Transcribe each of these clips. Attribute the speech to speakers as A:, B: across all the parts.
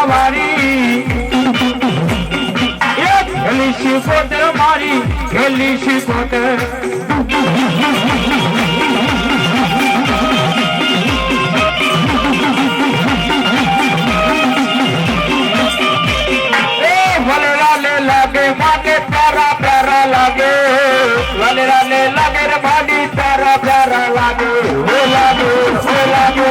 A: વારી ખેલી શિકોતર મારી ખેલી શિકોતર लागे मागे प्यारा प्यारा लागे वाले राले लागे रे भाड़ी प्यारा प्यारा लागे वो लागे वो लागे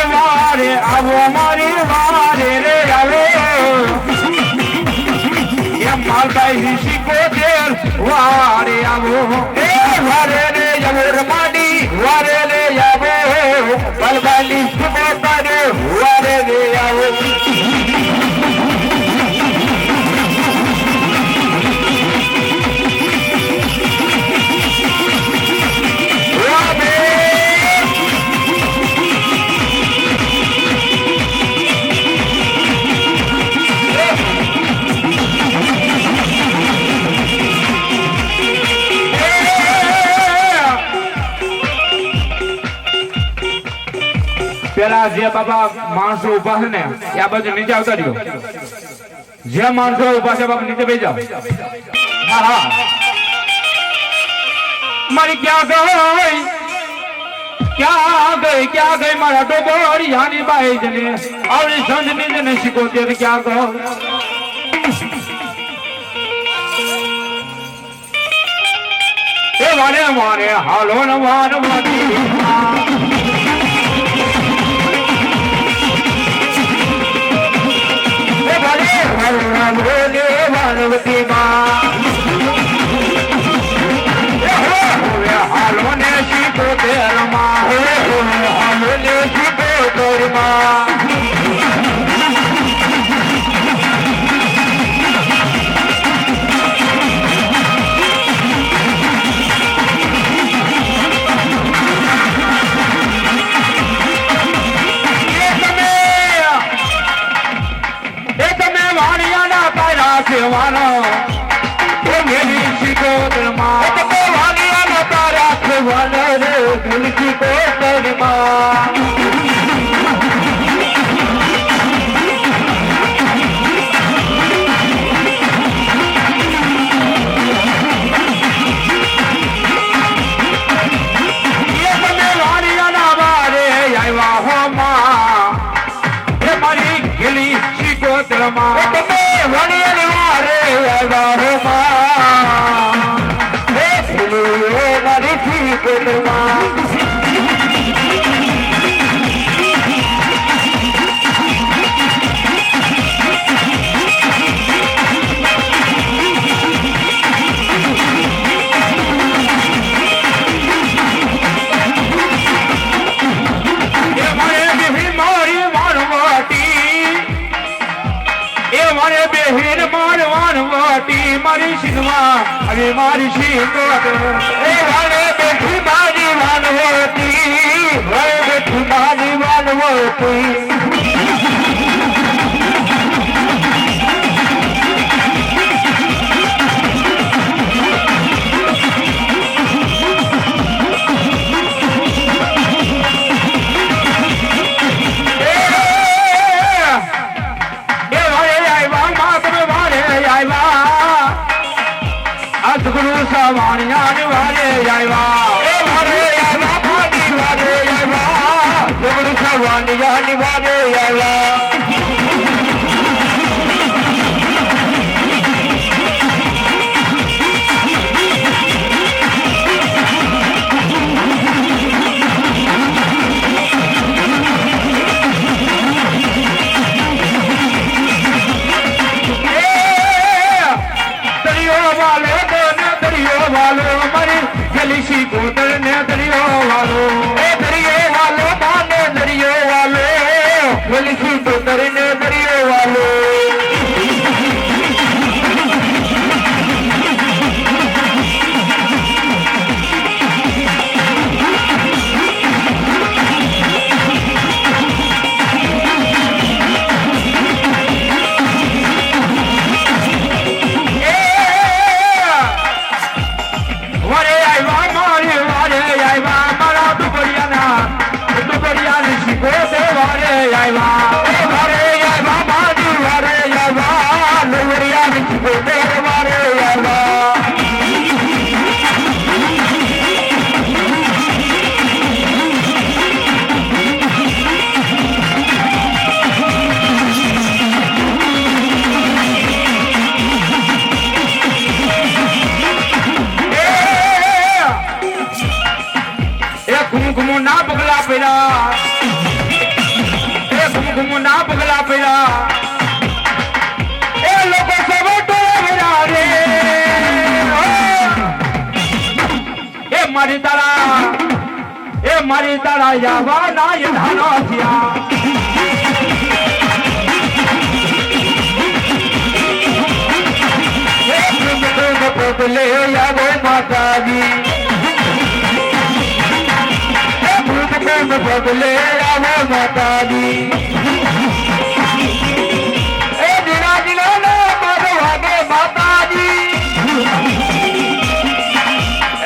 A: वारे आवो मारी वारे रे आवे मालबाई શિકોતર વારે આવો એ વારે રે જબર માડી વારે રે આવો માલબાઈ શિકોતર વારે રે આવો પેલા જે બાબા માણસો ઉભા છે ને એ આ બાજુ નીચે આવતા રહ્યો જે માણસો ઉભા છે બાબા નીચે બેસી જાઓ હા હા મારી ક્યાં ગઈ મારા ડોબોરી હાની બાઈ જને આવડી સંજની જને શિકોતર ક્યાં ગો એ વારે વારે હાલો ન વાર વાતી બોલે વારવતી હાલો ને શિકોતર માં હાલો ને શિકોતર માં એ મેરી શિકોતર માં વાલિયાનો તારા ખવાનો રે શિકોતર માં એ તમે વાલિયાના વારે આવ્યા હો માં એ મારી ગેલી શિકોતર માં તમે વાલિયાની મારી શિકવા અરે મારી શિકોતર એ વાળે બેઠી મારી વાનવતી વાળે બેઠી મારી વાનવતી વાણિયા ને વારે આવ્યા એ વારે આવ્યા પાડી વારે આવ્યા જબડું વાણિયા ને વારે આવ્યા શિકોતર ને દરિયો વાલો એ દરિયો વાલો માને દરિયો વાલો બોલી શિકોતર ને દરિયો વાલો ઘુમના પગલા પડ્યા એ લોકો સૌ ટોળા રે એ મારી તારા યાવાના યધાનો થયા બદલે આવો માતાજી બદલે આવો માતાજી એ દિના દિના ના મારો વાગે માતાજી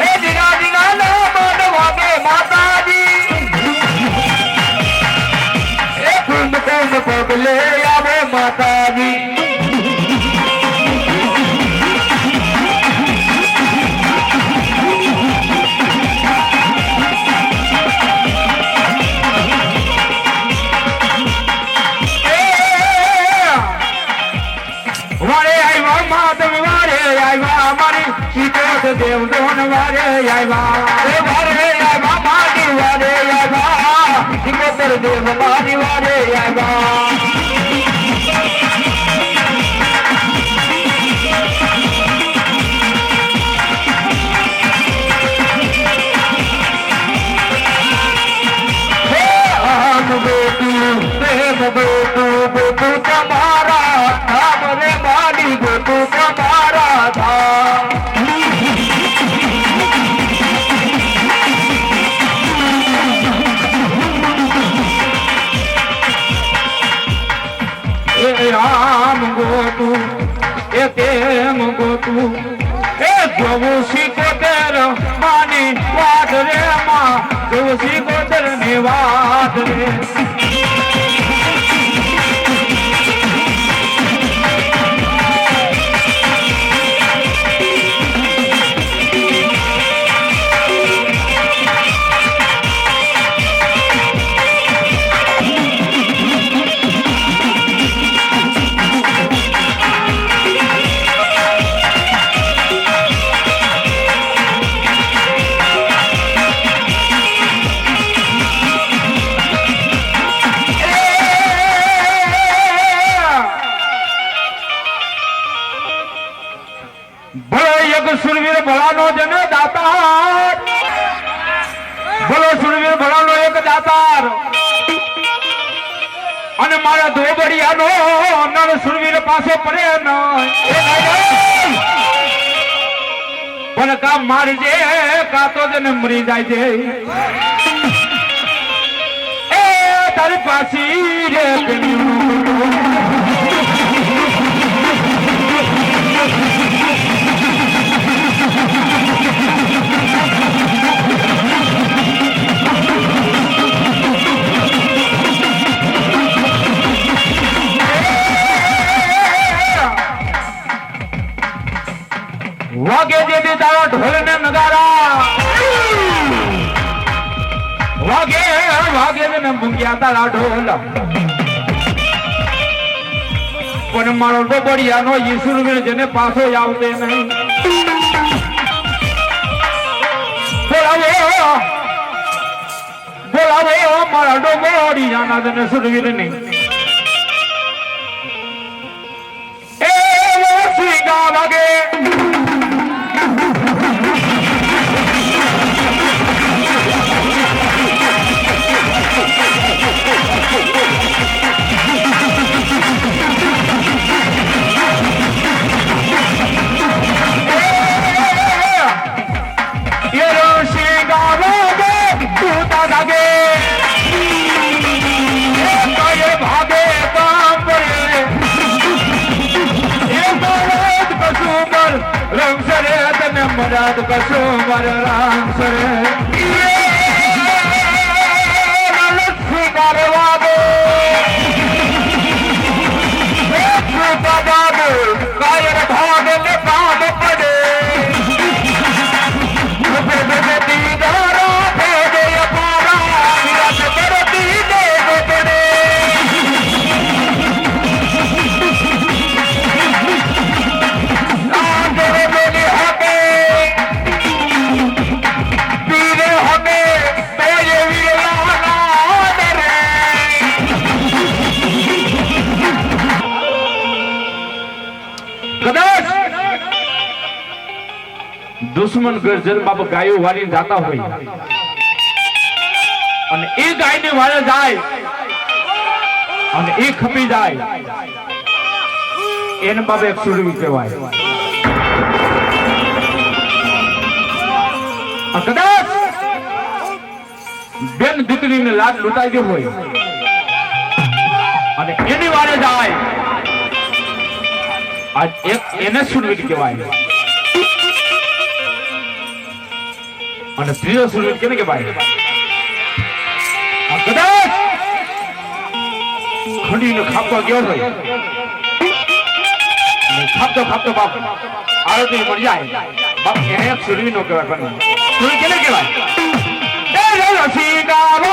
A: એ દિના દિના ના મારો વાગે માતાજી એ કુંભ બદલે આવો માતાજી દેવ ડોન વારે આવ્યા વારે આવ્યા મારી વારે આવ્યા સિકોતર દેવ મારી વારે આવ્યા ગોતું તમારા ધામ રે મારી ગોતું તમારા ધામ રામ ગોતું એ તેમ ગોતું એ જોવું સિકોતર માની વાત રે માં જોવું સિકોતર ની વાત રે સુરવીર ભલાનો જન દાતાર બોલો સુરવીર ભલાનો એક દાતાર અને મારા ધોબડિયાનો નર સુરવીર પાસે પડે ન પણ કામ મારજે કાતો જને મરી જાય છે એ તારી પાછી રે વાગે દેવી તારા ઢોલ ને નગારા વાગે વાગે ને મૂંગ્યા તારા ઢોલ પણ મારો ડોબડિયાનો ઈસુરવીર જેને પાછો આવતે નહીં બોલાવો મારા ડોબડિયાના જેને સુરવીર નહીં એ શ્રીગા વાગે મરાદ કશો મારા રામ સરે કરવા દો કાયર ભાગ ને કામ પડે દીદારા ભેદે પારા વિરાટ કરતી દેવ પડે પીરે હકે દુશ્મન ગર્જન બાપ ગાયો વાળીને જાતા હોય અને એ ગાયને વાળે જાય અને એ ખપી જાય એને બાપ એક સુરવી કહેવાય. કદાચ બેન દીકરીને લાડ લૂંટાઈ ગયો હોય અને એની વાળે જાય આજ એક એને સુરવીર કહેવાય. અને ત્રીજો સુરવીર કેને કહેવાય? કદાચ ખંડીને ખાપવા ગયો હોય ખાપતો ખાપતો બાપ આરોપી મળી જાય બાપ એને એક સુરવીર નો કહેવાય. પણ સુરવીર કેને કહેવાય? રસી ગાવો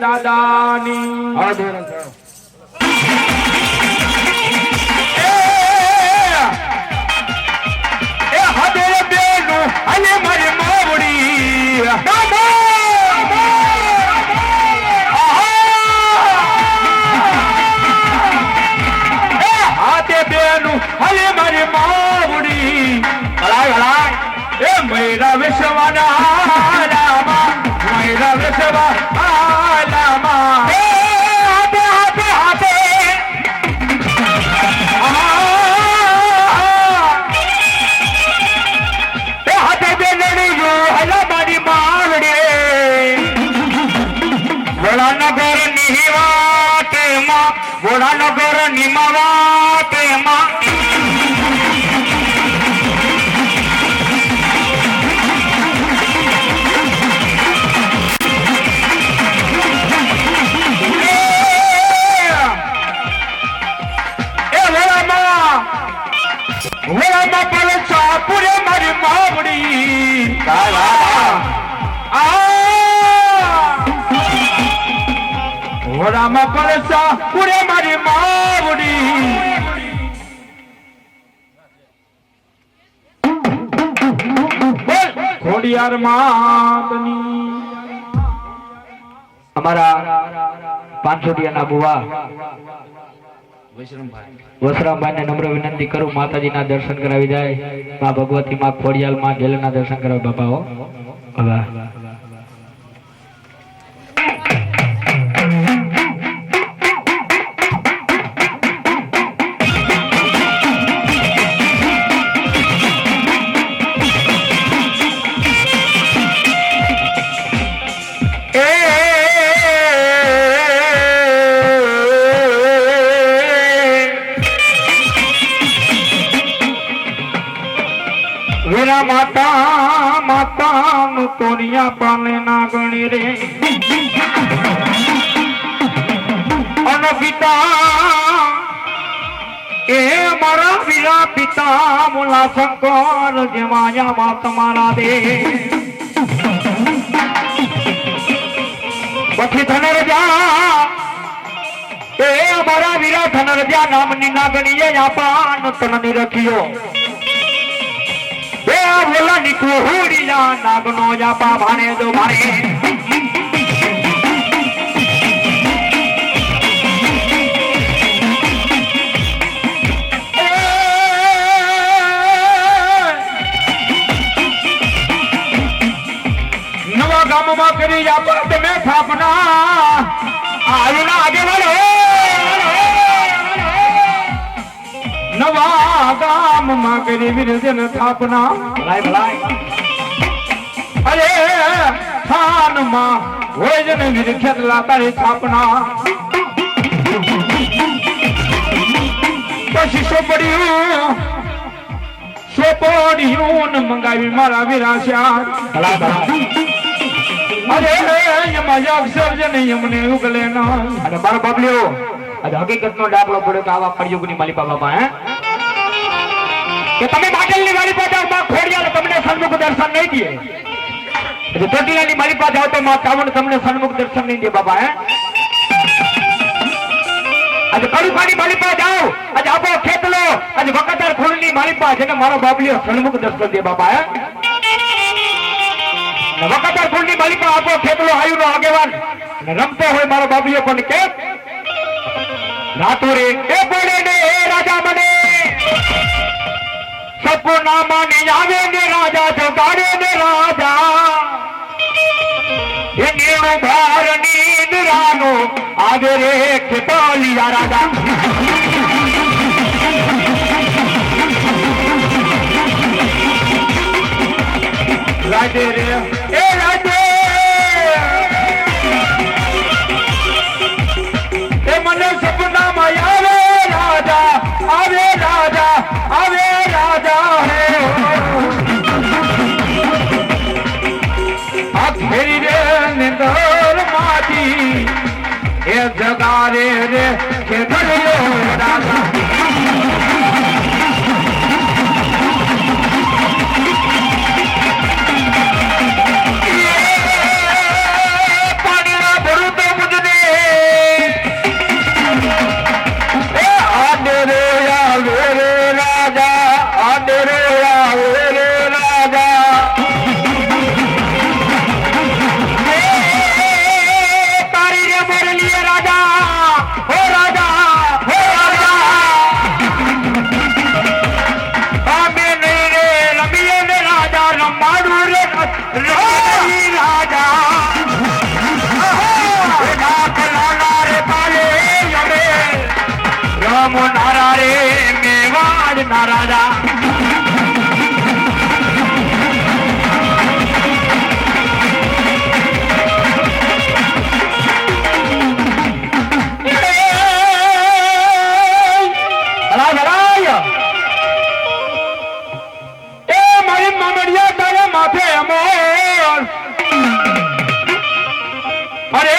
A: દાદાની હદે બેનું અને મારી માવડી હાથે બેનું અને મારી માવડી હલાય હલાય એ મૈરા વિશ્વના રામા મૈરા વિશ્વા નગર નિમવા તેમાં પલસા પૂરે મારી માવડી વડામાં પલસા પૂરે મારી માવડી ખોડિયાર માતની અમારા 500 ના બુવા વસરામભાઈ ને નમ્ર વિનંતી કરું માતાજીના દર્શન કરાવી જાય. માં ભગવતી માં ખોડિયાલ માં ગેલના દર્શન કરાવે બાપાઓ. વીરા માતા માતા નું તોરિયા પાલે ના ગણી રે અન પિતા એ મારા વીરા પિતા મુલા શંકર જેવાયા માં તમારા દે પછી ધનર જા એ મારા વીરા ધનર જા નામની નાગણીએ આપણ તનની રખ્યો બોલા નીકુ હોડીયા નાગનો જાપા ભાણે દો ભાણે નવા ગામમાં કરી જાપા તમે થાપના આયુના આગે વાળો નવા ગામ માં કરી વિરજન થાપના
B: ભલાય ભલાય
A: અરે થાન માં હોય જન વીર ખેતલા તારી થાપના પછી સોપડિયું મંગાવી મારા વિરાશ્યા
B: ભલાય ભલાય
A: અરે એમાં યાગ સર્જન એમને ઉગલે ના
B: અને મારો બાબલ્યો આજે હકીકતનો દાખલો પડ્યો કે આવા કળિયુગની માલિકા બાબા હે કે તમે બાટલની માલિકા જાઓ માં ખોડિયાલ તમને સન્મુખ દર્શન નહીં દે એટલે ચોટીલાની માલિકા જાઓ તો માં ચાવણ તમને સન્મુખ દર્શન નહીં દે બાબા હે આજે કડુકાની માલિકા જાઓ આજે આપો ખેતલો આજે વકતર ખોડની માલિકા જેને મારો બાબલ્યો સન્મુખ દર્શન દે બાબા હે વકતર ખોડની માલિકા આપો ખેતલો આયુનો આગેવાન રમતો હોય મારો બાબલ્યો પણ કે રાતુરે એ પડે ને એ રાજા બને સપના માને આવે ને રાજા જગાડે ને રાજા એ નીણું ભાર નીંદરાનો આવે રે ખેતલિયા રાજા રાજે રે એ રાજે એ મને સપનામાં આવે રાજા આવે રાજા આવે રાજા હે આ ઘેરી રે નિંદર માંથી એ જગારે રે ખેતલિયો રાજા નારા રે મેવાડ નારાજા મારી મામડિયા તારે માથે અમોર અરે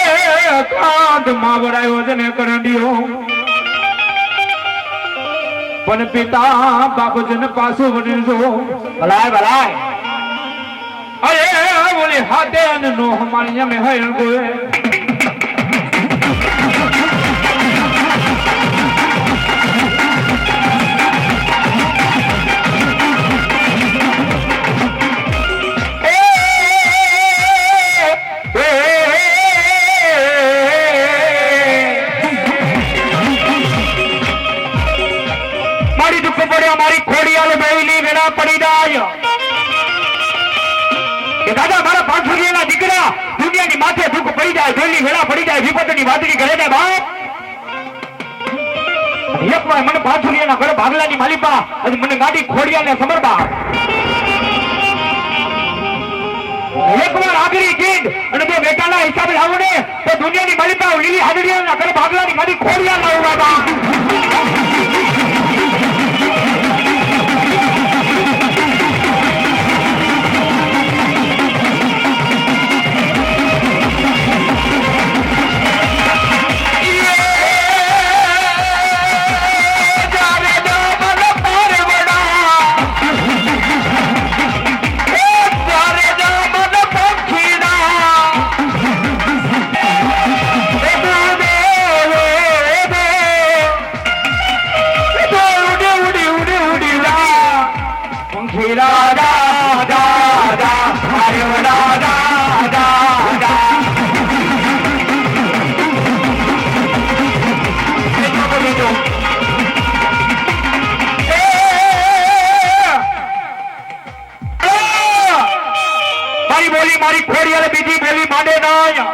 B: કાંધ માવરાયો જને કરંડિયો પણ પિતા બાપજન પાછું વળજો ભલાય ભલાય અરે બોલી હાથે નો હમારી અમે હૈણ ગોએ મારી ખોડિયાલ બેલી વેડા પડી જાય કે દાદા મારા પાંચુરિયાના દીકરા દુનિયાની માથે દુઃખ પડી જાય બેલી વેડા પડી જાય વિપતની વાદળી કરે ને બાપ એક વાર મને પાંચુરિયાના ઘરે ભાગલાની માલિકા અને મને ગાડી ખોડિયાને સમરબા એક વાર આગરી કીધ અને જો બેટાના હિસાબે આવો ને તો દુનિયાની માલિકા લીલી હાદડીયાના ઘરે ભાગલાની ગાડી ખોડિયા લાવું બાબા મારી ખોડિયાને બીજી બેલી માંડે ના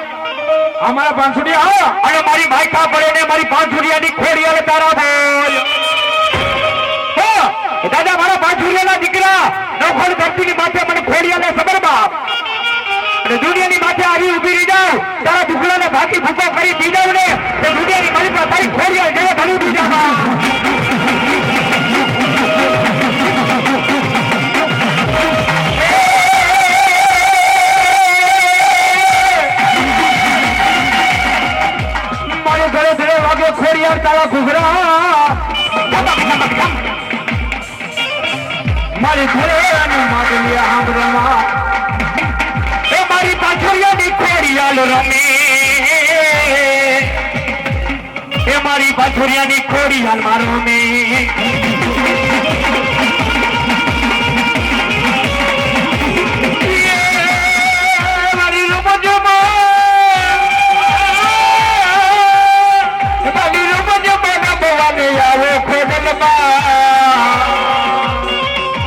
B: અમારા પાંચુડિયા અને મારી માયકા પડે ને મારી પાંચુડિયાની ખોડિયાને તારા બોલ દાદા મારા છૂટો કરી દીધો ને તે દુનિયાની મારી પર તારી ખોડિયાલ જેવો ધણી દીધામાં ખોડિયાર તારા ઘૂઘરા મારી ઘોડિયાની માગલિયા હાંભળવા એ મારી પાછળિયાની ખોડિયાલ રમે એ મારી પાછળિયાની ખોડિયાલ મારો મે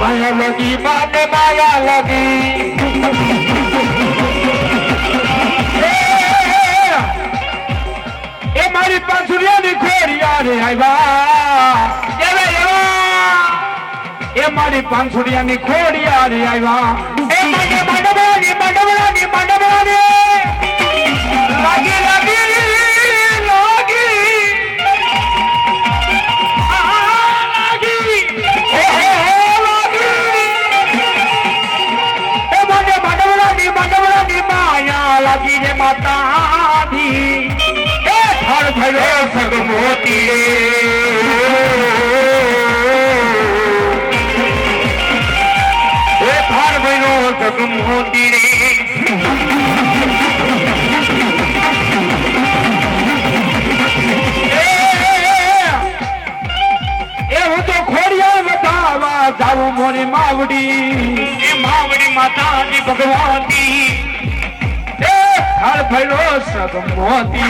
B: माया लगी माने माया लगी ए मारी पांचुरियानी खोडियाल आव्या ए मारी पांचुरियानी खोडियाल आव्या ए मंडबरानी मंडबरानी मंडबरानी लागी लागी लागी रे माता दी ए थड़ थड़ो सग मोती ए थड़ भरो सग मोती रे ए हूँ तो खोडियाल बतावा जाऊं मोरी मावड़ी ए मावड़ी माता दी भगवान दी हर भैरो सब मोती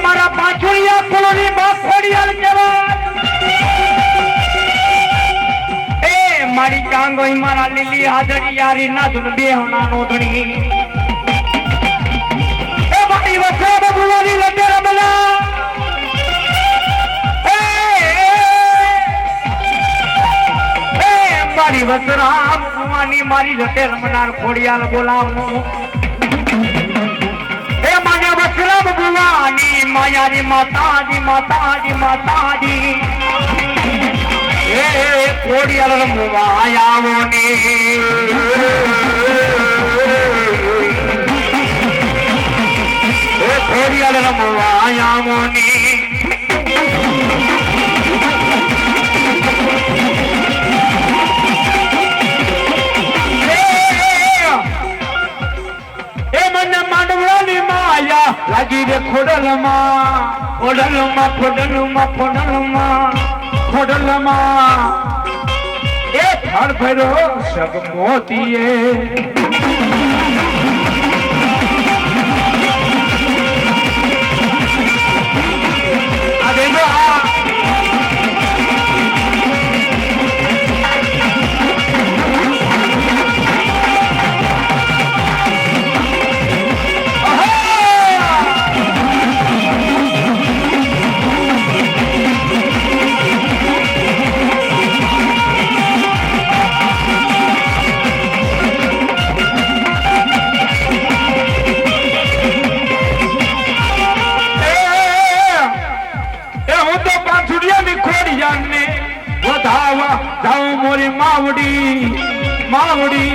B: मारा पाछुड़िया कोलोनी में खोडियाल जवान ए मारी टांगो मारा लिली हाजरी यारी ना सुन बेहोना नोधनी वसराम बुवानी लटे रमला मारी वसराम बुवानी मारी लटे रमनार खोडियाल बोलावो ए माया वसराम बुवानी मायारी माताजी माताजी माताजी ए खोडियाल रमवायावो ने खोडियाल रमवायावो ने ए मन मांडवरानी माया लागी रे खोडलमा खोडलमा खोडलमा खोडलमा खोडलमा ए थड़ भरो सब मोतीए जाऊं मोरी मावड़ी मावड़ी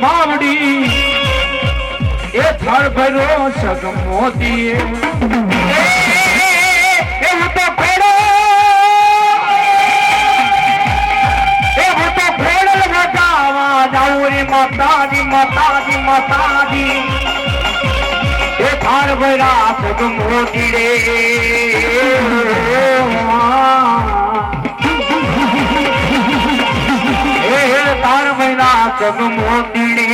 B: मावड़ी ए थड़ भरो सग मोती तो फेड़ो तो फेड़ल बतावा जाऊं रे माता दी माता दी माता दी ए थड़ भरा सग मोती रे तार महिला सब मोतीड़ी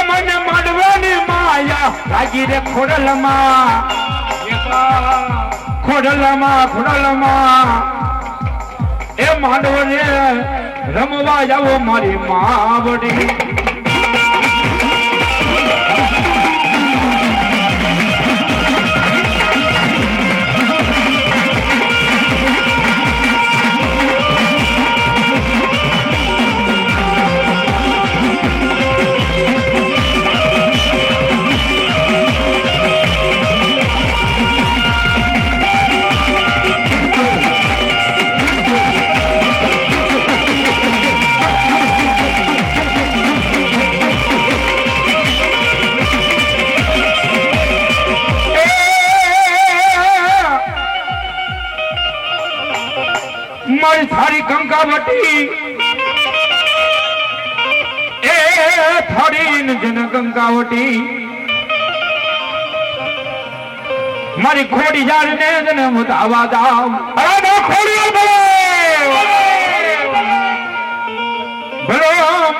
B: मन मांडवानी माया लागी रे ખોડલમાં એ માંડવને રમવા જાવો મારી માવડી મારી થારી ગંગાવટી એ થારી જન ગંગાવટી મારી ખોડી જાળ ને જને મુદાવા દાવ અરે ખોડી ભલો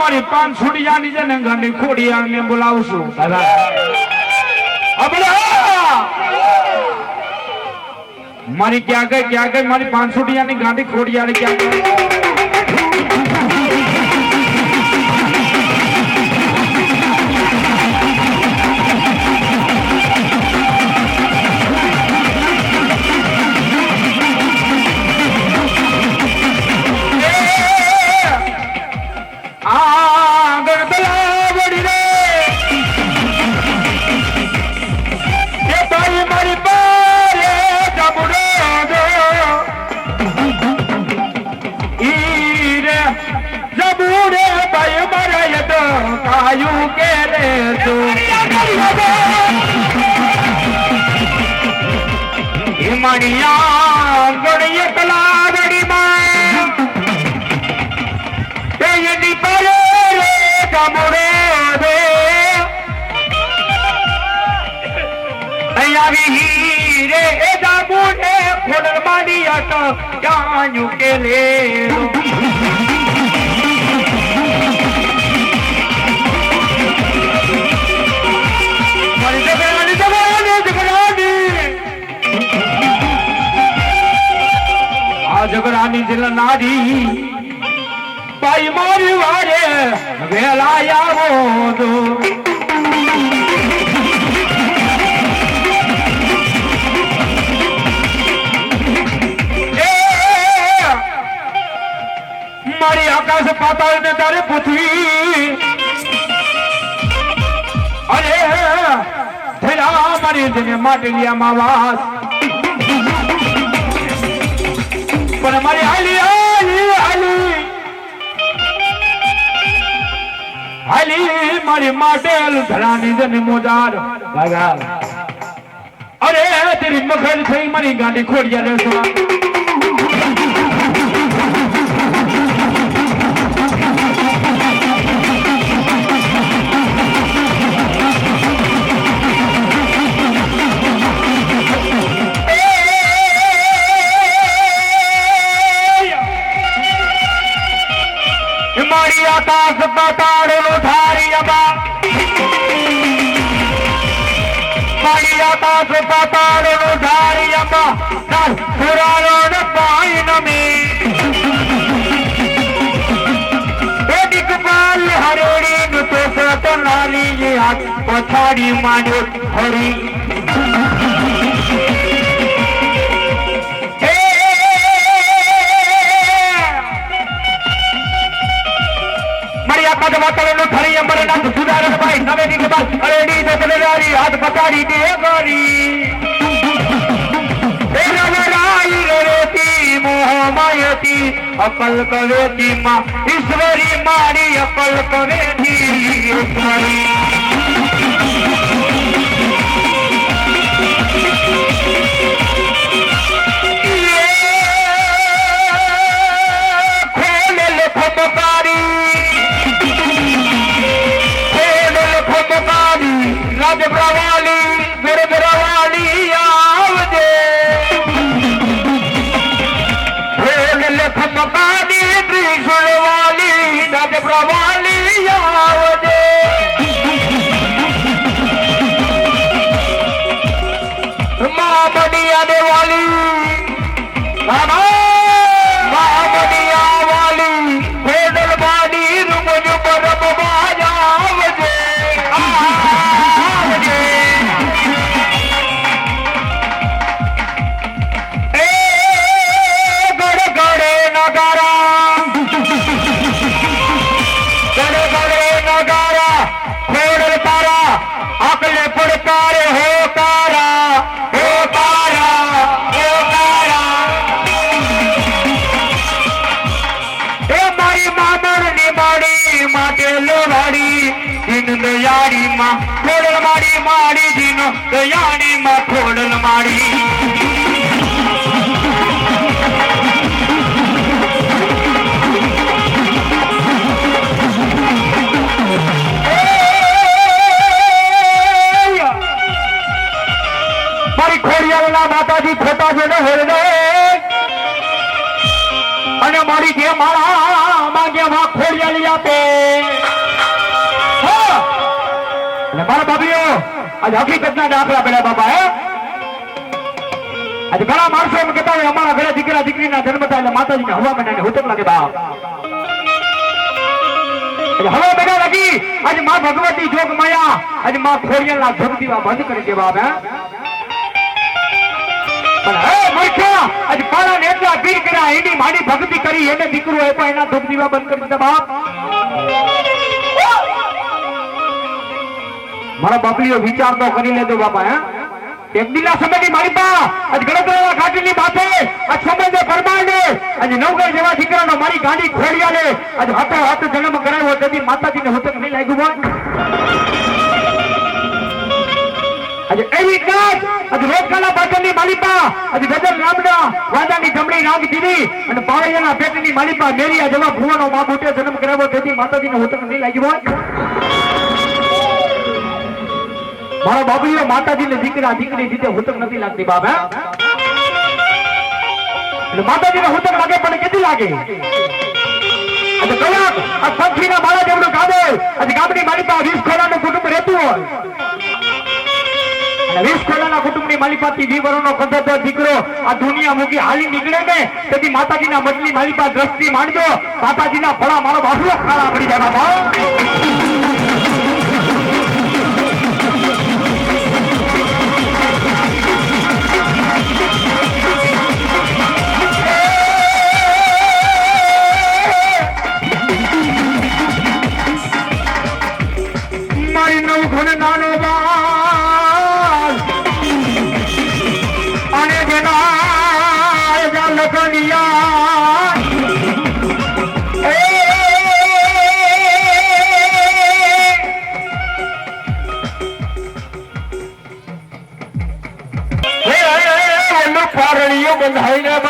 B: મારી પાંચ છોડિયાની જને ગાંડી ખોડિયાર ને બોલાવશું મારી ક્યાં ગઈ મારી 500 ની ગાંધી ખોડિયાની ક્યાં ગઈ કાયું કે રે તો હિમાનિયા ગણ્ય કલાવડી માં એની પારે રે ગામડે રે અહીંયા રે એ ગામડે ખોડલ માડી આતો કાયું કે રે જગરાની જલ નારી પાઈ મારી વારે વેલા આવો દો મારી આકાશ પાતાળ ને તારે પૃથ્વી અરે થેલા મારી જને માટલિયામાં વાસ પણ મારી હાલી મારી માટેલ ધરાની જન મોજાર અરે તેરી મખર થઈ મારી ગાંડી ખોડિયા રે સોના આકાશ પાતાળનો ધારી અબા મારી આકાશ પાતાળનો ધારી અબા તાર પુરાણો ન પાઈ નમી એડી કપાલ હરેડી નું તો સત નાલી જે હાથ પછાડી માંડ્યો હરી ખરી અમરનાથ સુધારક ભાઈ નવેની કે બાદ અરેડી દસલેરી હાથ પકડી દે ગરી એ નવરાઈ રેતી મોહ માયતી અકલ કવેતી માં ઈશ્વરી મારી અકલ કવેતી ઈશ્વરી
A: મહામનિયા વાલી ખોડલ વાડી રૂમજ પરબ બાજાવજે આવજે એ ગડ ગડે નગારા ખોડલ તારા આકલે પડકારે હો તારા હો તારા હો તારા એ મારી મામણની માડી માટે લોવાડી દિન દયાળી માં ખોડલ માડી માડી દિન દયાળી માં ખોડલ માડી મારી ખોડિયાલના માતાજી ખોટા છે ને હેરડે અને મારી જે મારા માંગ્યા ખોડિયાલી આપે અને મારા બાબીઓ આજ હકીકતના દાખલા પેલા બાબા હે આજે ઘણા માણસો એમ કહેતા હોય અમારા ઘરે દીકરા દીકરીના જન્મ થાય એટલે માતાજીને હવા બનાવીને હુતક લાગે બાપ હવા બના લાગી આજે માં ભગવતી જોગ માયા આજે માં ખોડિયાલના જગદીવા બંધ કરી દે બાપ હે ભક્તિ કરી એને દીકરો એના ધૂપ દીવા બંધ કરી દીધા બાપ મારા બાપલીઓ વિચાર તો કરી લેજો બાપા હે એક દિના સમયની મારી પા આજ ગણતરીના ઘાટીની માથે આજ સમયને પરમાણે આજ નવગર જેવા દીકરાનો મારી ગાડી ખોડિયાલે આજ હાથે હાથ જન્મ કરાવ્યો તેથી માતાજીને હુતક નહીં લાગ્યું હોય આજે એવી કાજ આજે રોજકાના પાટણની માલિપા આજે ગજર રામના વાદાની જમણી નાગ દીધી અને પાવૈયાના પેટની માલિપા મેરી આ જવા ભુવાનો માં મોટે જન્મ કરાવ્યો તેથી માતાજીને હુતક નહીં લાગ્યું હોય મારા બાબુઓ માતાજીને દીકરા દીકરી જીતે હુતક નથી લાગતી બાપ હે એટલે માતાજીને હુતક લાગે પણ કેટલી લાગે આજે કલાક આ સંખીના બાળા જેવડું ગામે આજે ગામની માલિપા 20 ખોલાનું કુટુંબ રહેતું હોય વીસ ખોલાના કુટુંબની માલિપાથી 20 વર્ષનો કદરતો દીકરો આ દુનિયા મૂકી હાલી નીકળે ને તેથી માતાજીના મટલી માલિપા દ્રષ્ટિ માંડજો માતાજીના ફળા મારો બાસુઓ ખાડા પડી જાય બાપા મારી નવ ઘણ નાનો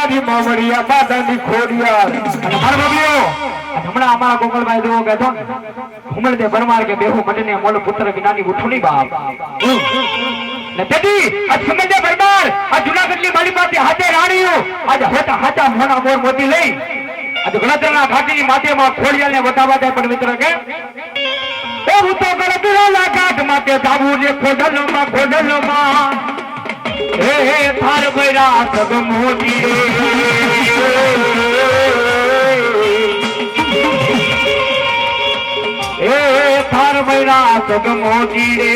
A: મારી મામડિયા માતાની ખોડિયાર અને મારા બાબલીઓ હમણાં અમારા ગોકળભાઈ જેવો કહેતો ઉમર દે બરમાર કે બેહુ મટને મોલ પુત્ર વિનાની ઉઠુની બાપ ને તેથી આ સમજે બરમાર આ જુનાગઢની માલિપાથી હાથે રાણીઓ આજ હોતા હાચા મોના મોર મોતી લઈ આજ ગણતરીના ઘાટીની માથેમાં ખોડિયાલને બતાવવા જાય પણ મિત્ર કે એ હું તો ગણતરીના ઘાટ માથે જાવું ને ખોડલમાં હે થાર ભૈરા સગ મોતી રે થાર ભૈરા સગ મોતી રે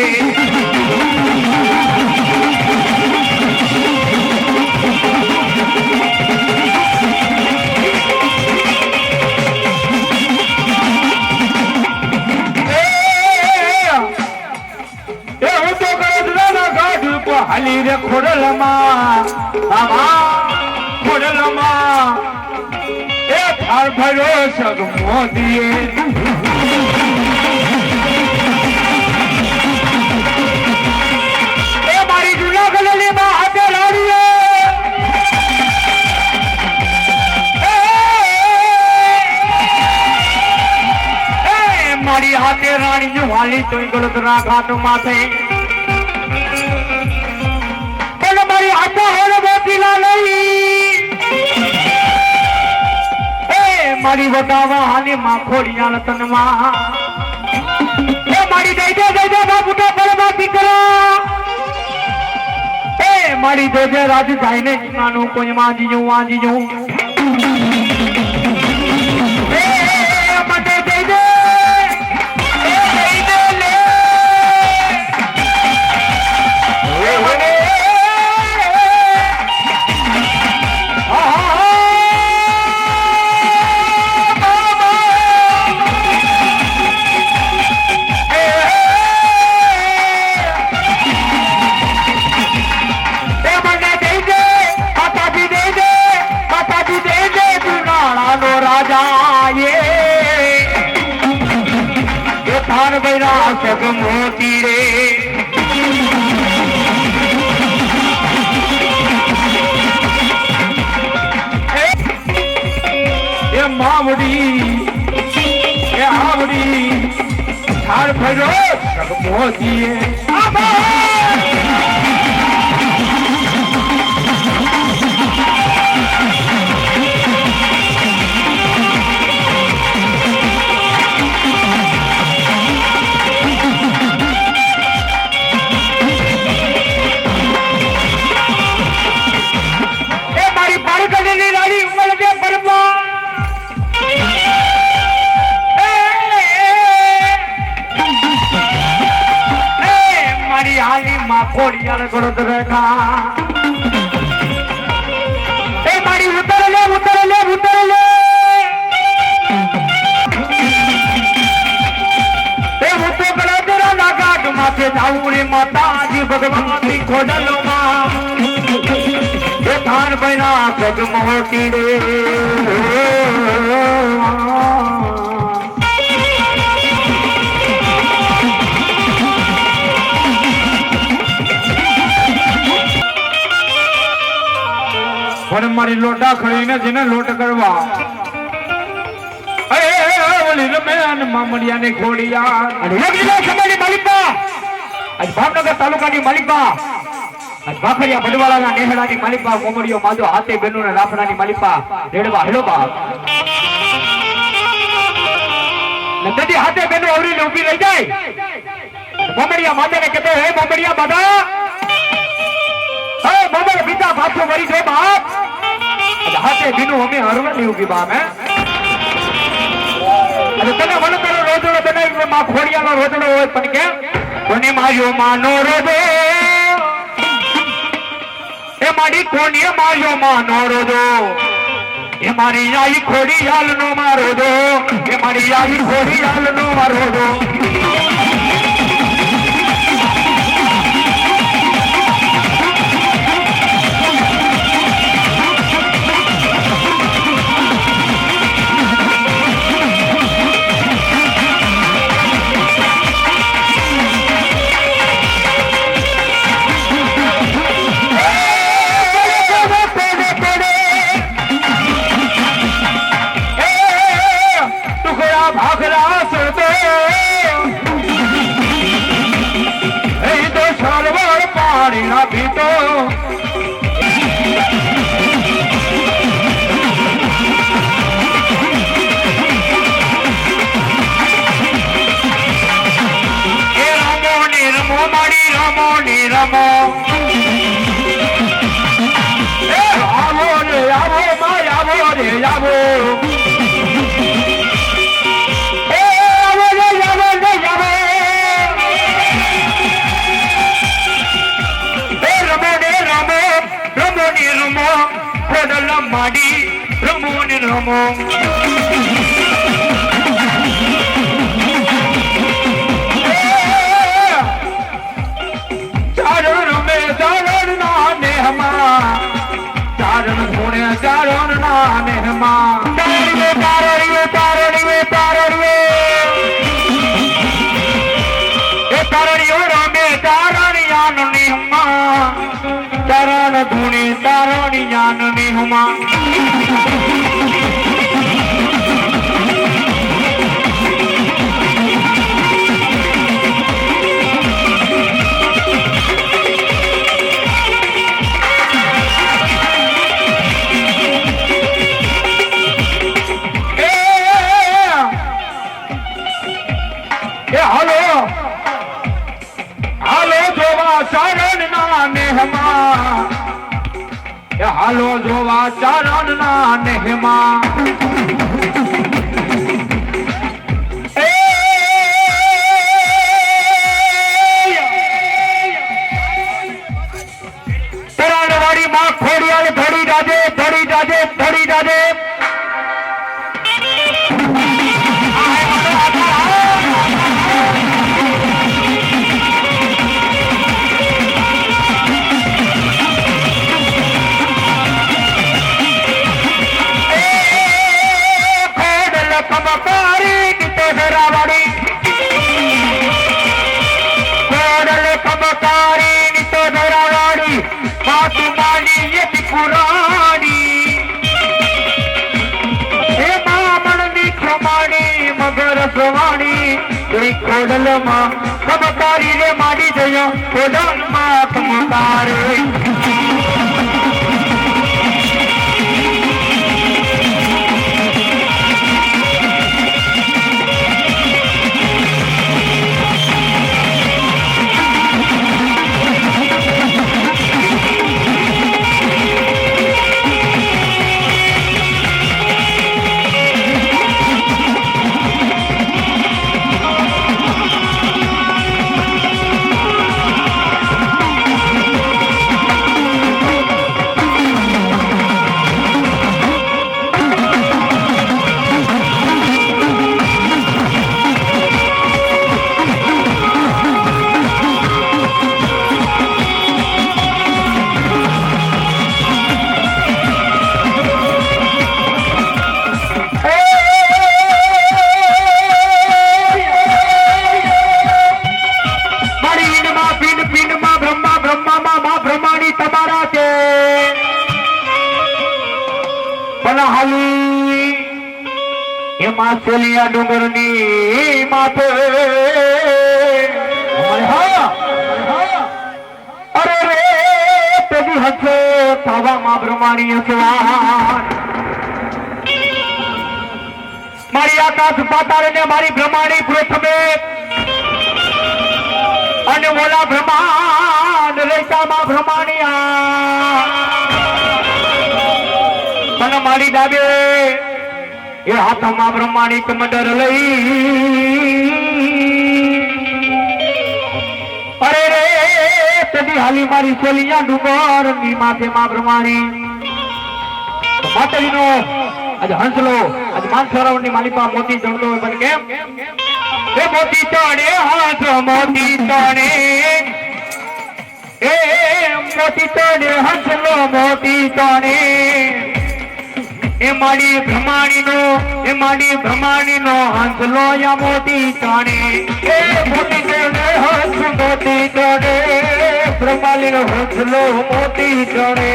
A: હાલી રે ખોડલમાં ખોડલમાં એ થાર ભર્યો સગ મોદીએ એ મારી જુનાગઢની માં હાથે લાડીએ મારી હાથે રાણી વાલી તોય ગળતરા ઘાટ માથે મારી બતાવા હાની માં ખોડિયાલ તનમાં એ મારી દઈ દે બાપુટા પરમા દીકરા એ
B: મારી દેજે રાજ જાઈને નાનું કોઈ માજી જઉં વાજી જઉં મને દેજે મોતી રે એ માવડી એ આવડી થાર ભર્યો મોતી ખોડિયાલ ગળદ રેખા એ મારી ઉતર લે ઉતર લે ઉતર લે એ ઉતો ગળદરા નાગાટ માથે જાઉરી માતાજી ભગવાનની ખોડલો માં એ થાન બૈરા પગ મોટી રે પણ મારી લોટા ખડીને જેને લોટ કરવા ઓલી રમેન મામડિયાને ખોડિયા અને લગીલા સમયની માલિકા આજ ભાવનગર તાલુકાની માલિકા આજ ભાખરિયા બડવાળાના નેહડાની માલિકા કોમડિયો માજો હાથે બેનુના રાફડાની માલિકા રેડવા હેલો બાપ નદી હાથે બેનો આવરીને ઊભી રહી જાય કોમડિયા માજાને કહેતો હે કોમડિયા બાદા હે બાબા પિતા પાછો વળી જો બાપ હાથે બીનું અમે હરવાની ઉભી બાપ હે અને તને મને તારો રોજડો બનાવી માં ખોડિયાનો રોજડો હોય પણ કે કોને માર્યો માનો રોજો એ મારી કોને માર્યો માનો રોજો એ મારી આઈ ખોડિયાલ નો મારો જો એ મારી આઈ ખોડિયાલ નો મારો જો ધૂણી તારોની જાનની હુમા હાલો જોવા શરણ ના મેહમા હાલો જોવા ચારણના નેહમાં તરાણવાડી માં ખોડિયાલ ધડી જાજે ધડી જાજે ધડી જાજે ખોડલમાં કમકારી રે માડી જયો ખોડલમાં કમકારે એમાં સેલિયા ડુંગરની માથે અરે રે તેજી હશે થવામાં બ્રહ્માણી હસવાન મારી આકાશ પાતાળ ને મારી બ્રહ્માણી પ્રથમે અને ઓલા બ્રહ્માંડ રેતામાં બ્રહ્માણીયા અને મારી ડાબે એ હાથમાં બ્રહ્માણી કમંડર લઈ અરે રે તેની હાલી મારી સેલિયા ડુંગર ની માથે માં બ્રહ્માણી માતાજીનો આજે હંસલો આજે માનસરોવર ની માલિકા મોતી ચડતો હોય પણ કેમ એ મોતી ચડે હંસ મોતી ચડે એ મોતી ચડે હંસલો મોતી ચડે એ મારી બ્રહ્માણીનો હંસલો યા મોતી ચડે એ મોતી ચડે હંસ મોતી ચડે બ્રહ્માણીનો હંસલો મોતી ચડે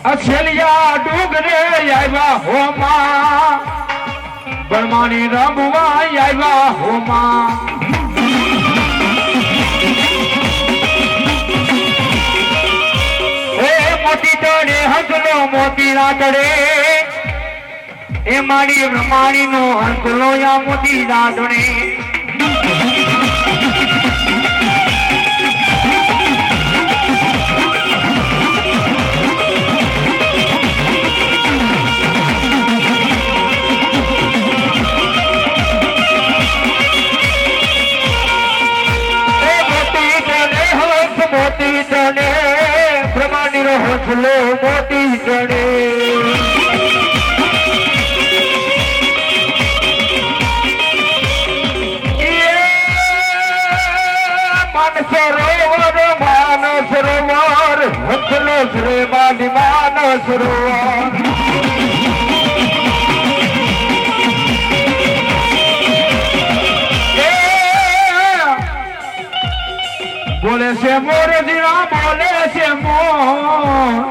B: અછેલિયા ડુંગરે આવ્યા હોમાં બ્રહ્માણી રમવા આવ્યા હોમાં એ મોતી ચડે હંસલો મોતી ના ચડે એ મારી બ્રહ્માણીનો હંસલો યા મોતી ના ચડે મોતી ચડે બ્રહ્માણીનો હંસલો મોતી ચડે માનસરોવર હંસલો શ્રે માની માનસરોવર બોલે છે મોર જીરા બોલે છે મોર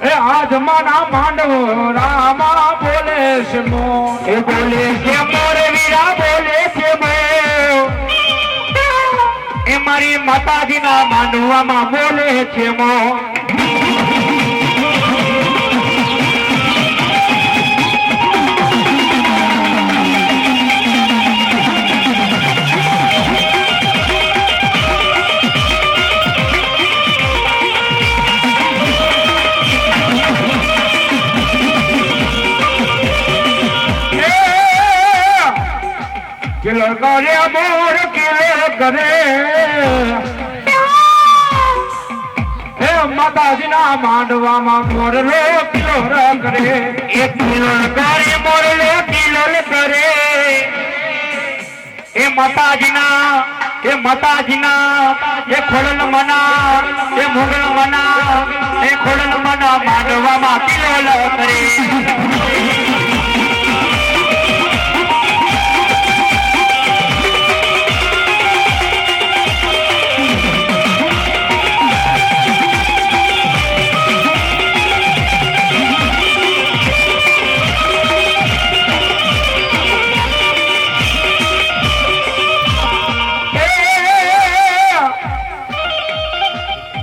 B: એ આજ માના માંડવો રામા બોલે છે મોર એ બોલે છે મોર વીરા બોલે માતાજીના માંડવામાં બોલે છે મો કિલો કરે મોર કિલો કરે હે માતાજીના માંડવામાં મોરલો કિલો કરે એક કિલો કરે મોરલો કિલો કરે એ માતાજીના એ ખોડલ મના એ મોગલ મના એ ખોડલ મના માંડવામાં કિલો કરે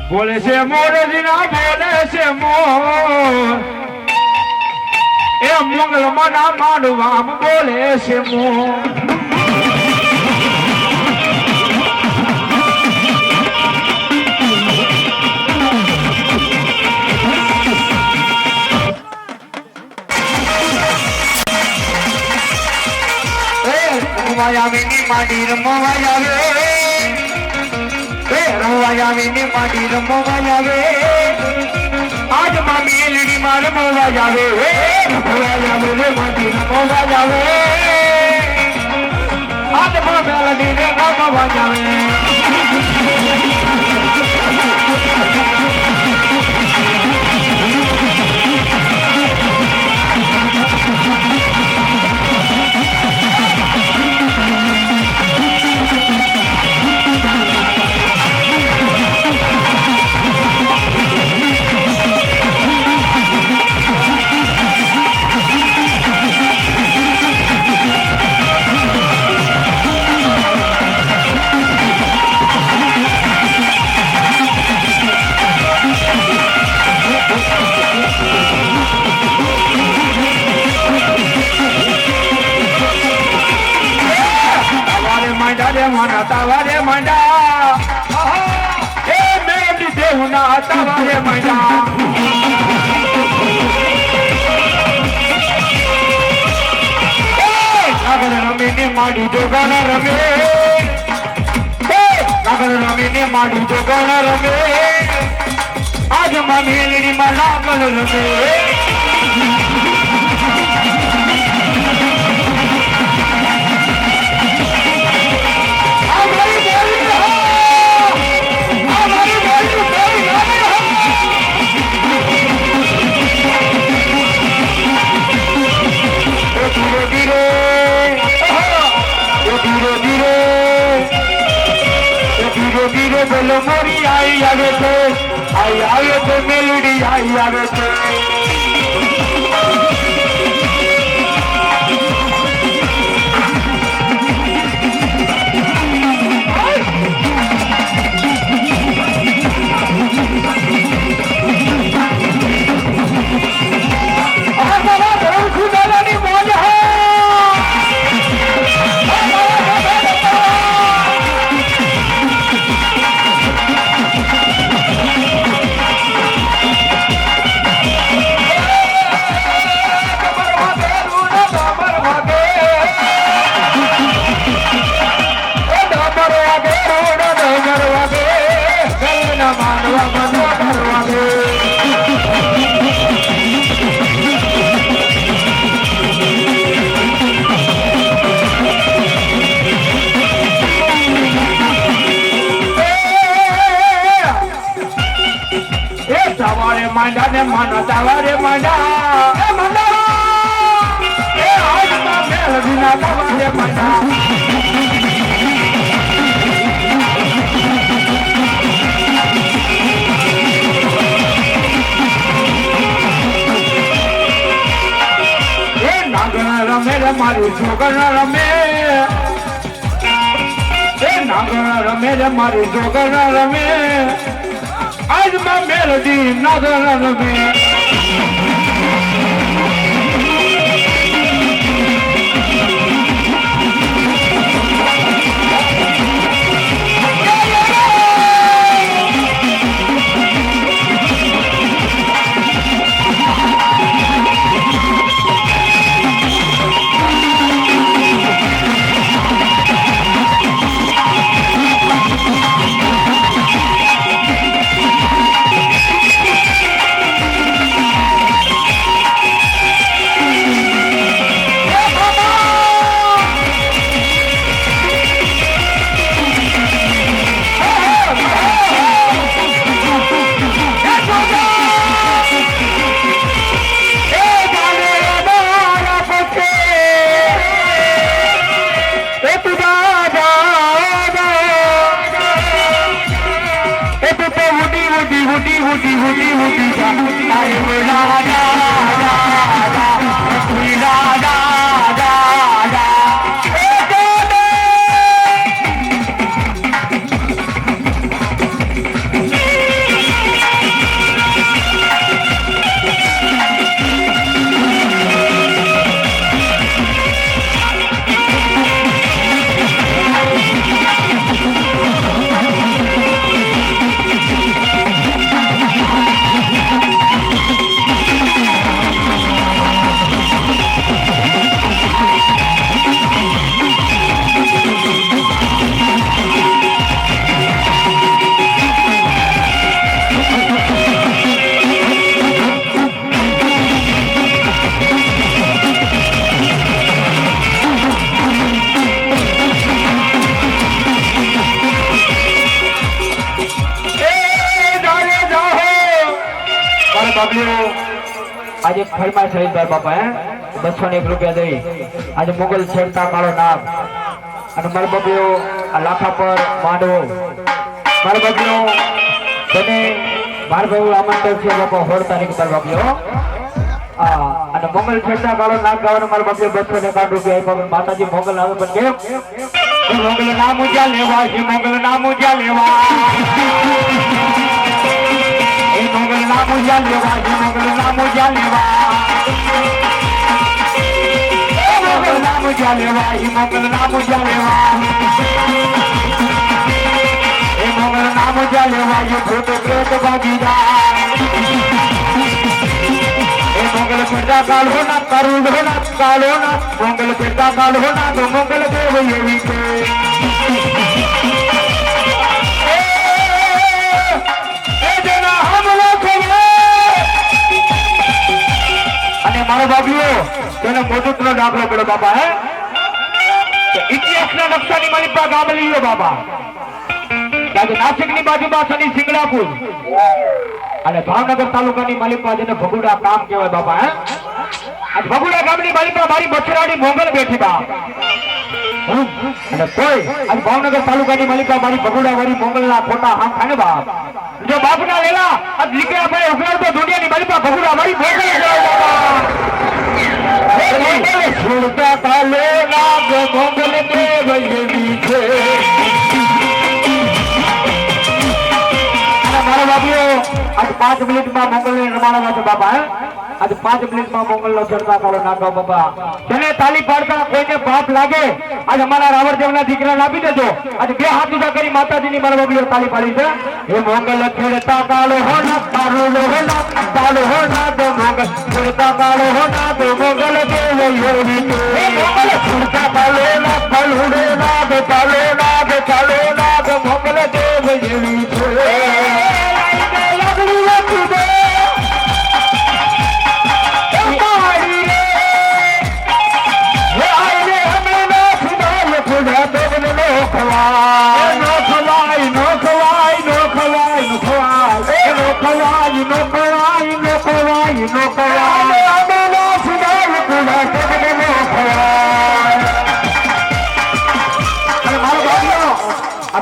B: બોલે છે મોરજીના બોલે છે મોર એ મંગલ મના માંડવામ બોલે છે મોર રમવાયાવીની માડી રમવાયાવે રમવાયાવીની માડી રમવાયાવે આજ માં મેલડી માં રમવાયાવે રમવાયાવે માડી રમવાયાવે આજ માં મેલડી રે રમવાયાવે તાવારે મંડા એ મેલી દેવના તાવારે મંડા કાગળ રમીને માડી જોગણ રમે કાગળ રમીને માડી જોગણ રમે આજ માં મેલડી માં લાગલ રમે બોલો મોરી આઈ આવે છે મેલડી આઈ આવે છે માંડા ને માનો તાવારે માંડા એ માંડા એ આજ માં મેલડી ના તાવારે માંડા એ નાગણ રમે રે મારું છોકરા રમે એ
A: નાગણ રમે રે મારી જોગણ રમે આજમાં મેલડી નાગણ રમે આજે ફરમાય શહીદભાઈ બાપા 201 રૂપિયા દઈ આજે મુગલ છેડતા કાળો નાગ અને મારા બાપીઓ આ લાખા પર માંડવો મારા બાપીઓ તને મારા ભાઈ આમંત્રણ છે બાપા 16 તારીખ પર બાપીઓ અને મોગલ છેડતા કાળો નાગ ગાવાનો મારા બાપીઓ 201 રૂપિયા આપ્યા માતાજી મોગલ આવે પણ કેમ મોગલ નામ ઉજા લેવા છે મોગલ નામ ઉજા લેવા મોગલ નામ ઉજા લેવા મોગલ નામ ઉજા લેવા મોગલ નામ ઉજા લેવા મોગલ નામ ઉજા લેવા મોગલ નામ ઉજા લેવા ભૂત પ્રેત ભાગીદાર મોગલ પેટા કાળો ના કરુણ ના કાળો ના મોગલ પેટા કાળો ના તો મોગલ દેવ એવી છે મારો બાબીઓ તેને મોટું દાખલો પડ્યો બાપા હે ઇતિહાસના નકશાની મારી પાસે ગામ લીધો બાપા નાસિકની બાજુમાં શનિ સિંગડાપુર અને ભાવનગર તાલુકાની માલિકા જેને ભગુડા કામ કહેવાય બાપા હે આજ ભગુડા ગામની માલિકા મારી બછરાડી મોગલ બેઠી બા અને કોઈ આજ ભાવનગર તાલુકાની માલિકા મારી ભગુડા વાળી મોગલના ખોટા હાથ ખાને બાપ જો બાપના લેલા આજ લીકડા પર ઉગલાવ તો દુનિયાની માલિકા ભગુડા મારી મોગલ કહેવાય બાપા છોડતા કાલે નાગ મોગલ દેવ એવી છે મારા બાપીઓ આજ 5 મિનિટમાં મોગલ ને રમાડવા છે બાપા હે આજ 5 મિનિટમાં મોગલ નો ચડતા કાળો નાગો બાપા જેને તાલી પાડતા કોઈને પાપ લાગે આજ અમારા રાવણદેવના દીકરાને આપી દેજો આજ 2 હાથ ઊંચા કરી માતાજીની મારા બાપીઓ તાલી પાડી છે હે મોગલ ચડતા કાળો હો ના તારો હો ના તારો હો ના તો મોગલ ચડતા કાળો હો ના તો મોગલ દેવ એવી છે હે મોગલ ચડતા કાળો ના ફળુડે ના તો ચાલો ના તો ચાલો ના તો મોગલ દેવ એવી છે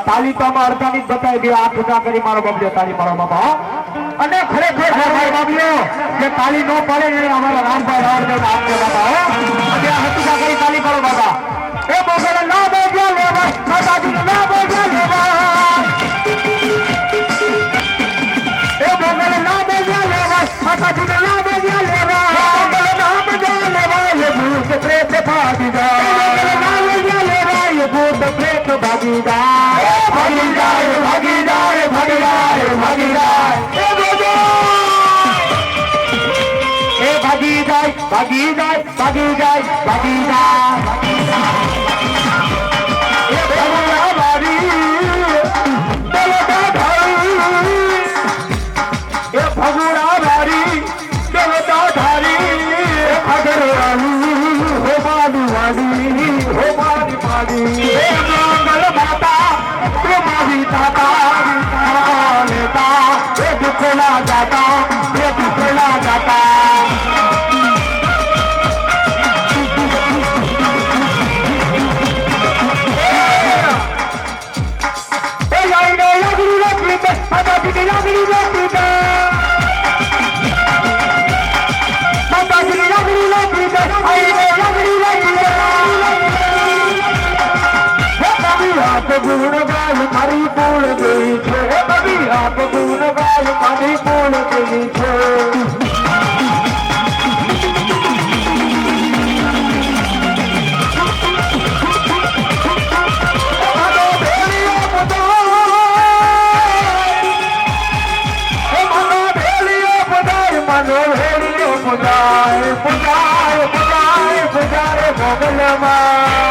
A: તાલી તો આમાં અડધાની જ બતાવી દે હાથ ઊંચા કરી મારો બાપજો તાલી મારો બાપા અને ખરેખર મારો બાપજો જે તાલી નો પડે ને અમારા રામભાઈ રાવણદેવ આપજો બાપા હો અને હાથ ઊંચા કરી તાલી મારો બાપા એ મોગલ ના બોલ્યા લે માતાજી ના બોલ્યા
B: ભાગી જાય ભાગી જાય ભાગી જાય ભાગી જાય ભાગી જાય એ બોલો એ ભાગી જાય ભાગી જાય ભાગી જાય ભાગી જાય એ ભગુડા વાળી દેવતા ધારી એ ભગુડા વાળી દેવતા ધારી અગરવાળી હો માડી વાડી હો માડી વાડી એ મંગલ માતા એ મારી તાતા લેતા એ દુખલા જાતા એ દુખલા જાતા ગુણ ગાય મારી પૂર્ણ ગઈ છે બબી આપ ગુણ ગાય મારી પૂર્ણ ગઈ છે પુજાય પુજાય પુજાય મોગલમાં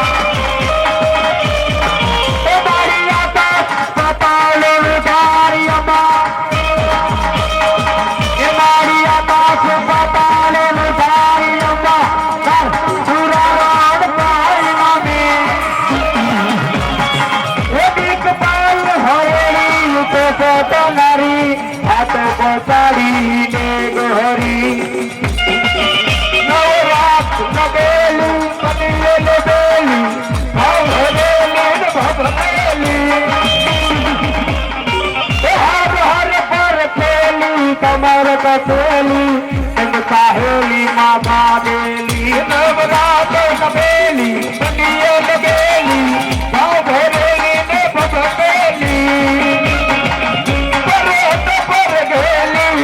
B: પચાડીને ગોરી નવરાત નગેલી કનીલે બેલી ભવરેલી ભવરેલી હર હર પર ખેલી કમર કસેલી એમ સાહેલી માં ભાગેલી નવરાત નગેલી કનીલે બેલી ભવરેલી ને ભવરેલી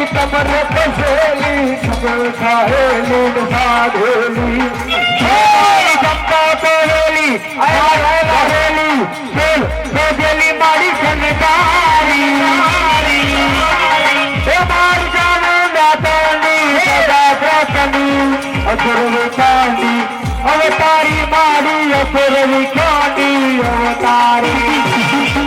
B: કમર કસેલી સગલ સાહેલી સાધેલી ચંપા તોરેલી આયા રહેલી સેલ સેજેલી મારી સંગારી એ માર જાને દાતની સદા પ્રસની અસુર વિકાંડી અવતારી મારી અસુર વિકાંડી અવતારી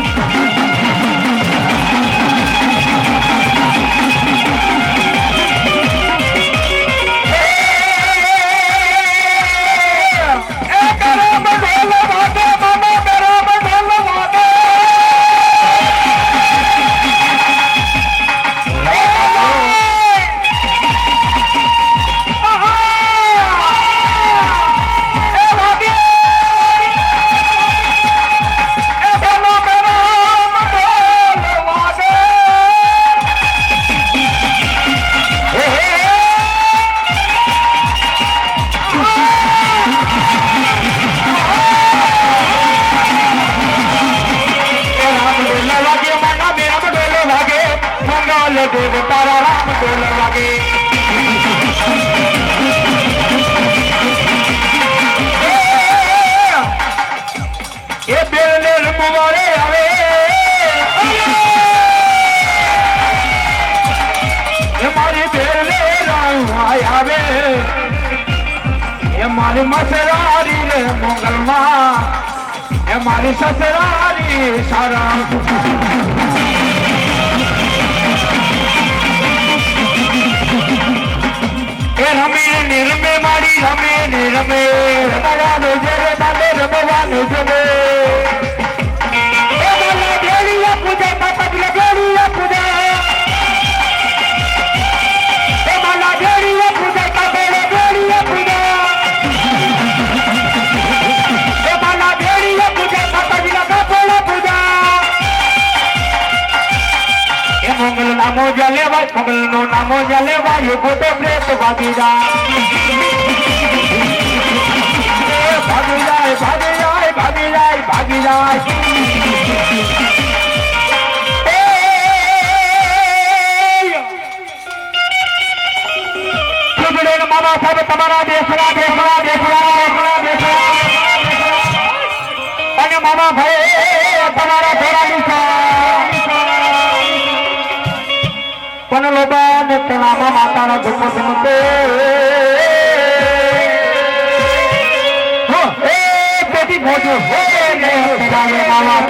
B: દેવ તારા રામ ડોલ વાગે એ બેલને રમવારે આવે એ મારી બેલને રમવાય આવે એ મારી મસરારી રે મોગલમાં એ મારી સસરારી સારા રમે નિરમે મારી રમે નિરમે રમવાનું જરે દાદે રમવાનું જરે એ બોલા દેવીયા પૂજા માતાજી દેવીયા પૂજા એ બોલા દેવીયા પૂજા કાબેલે દેવીયા પૂજા એ બોલા દેવીયા પૂજા માતાજી કાબેલે પૂજા એ મંગલ નામો જલેવાય મંગલ નો નામો જલેવાય ગોટે પ્રેત ભાગી જાય ભાગી જાય ભાગી જાય ભાગી જાય ભાગી જાય મામા સાહેબ તમારા દેશના દેશના દેશના દેશના દેશના અને મામા ભાઈ
A: તમારા ઘોડાની પણ લોબા ને તણામાં માતાના ધુમો ધમતે એ પેટી મોજો હે ને તરાવે માવા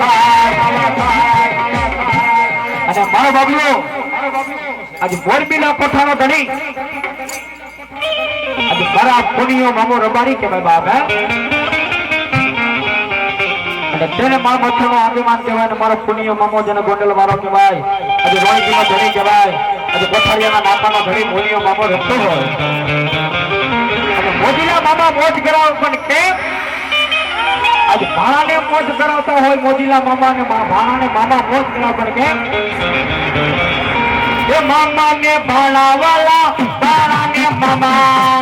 A: અને મારો બાબલો આજે મોરબીના કોઠાનો ધણી આજે મારા પુનિયો મામો રબારી કે ભાઈ બાપ હે અને તેને મારા મથનો અભિમાન કહેવાય ને મારો પુનિયો મામો જેને ગોંડલ વાળો કહેવાય આજે રોહિણીમાં ધણી કહેવાય આજે કોઠારિયાના નાતાનો ધણી મોનિયો મામો રમતો હોય અને મોજીલા મામા મોજ કરાવ પણ કેમ આજે ભાણાને મોજ કરાવતા હોય મોજીલા મામા ને ભાણાને મામા મોજ કરાવ પણ કેમ એ મામા ને ભાણા વાલા ભાણા ને મામા